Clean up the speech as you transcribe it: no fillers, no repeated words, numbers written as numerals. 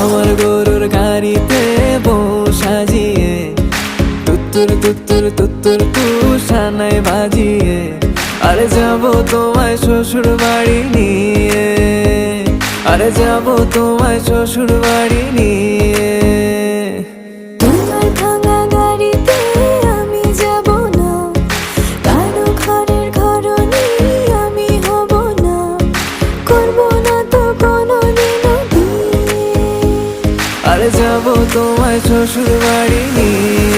আমার গরুর গাড়িতে বউ সাজিয়ে তুত্তুর তুত্তুর তুত্তুর তুষানায় বাজিয়ে আরে যাবো তোমায় শ্বশুর বাড়ি নিয়ে, আরে যাবো তোমায় শ্বশুর বাড়ি নিয়ে। তোমার ভাঙা গাড়িতে আমি যাব না, কারো ঘরের ঘরনি আমি হব না, করব না তো কোনোদিনও বিয়ে। আরে যাবো তোমায় শ্বশুর বাড়ি নিয়ে।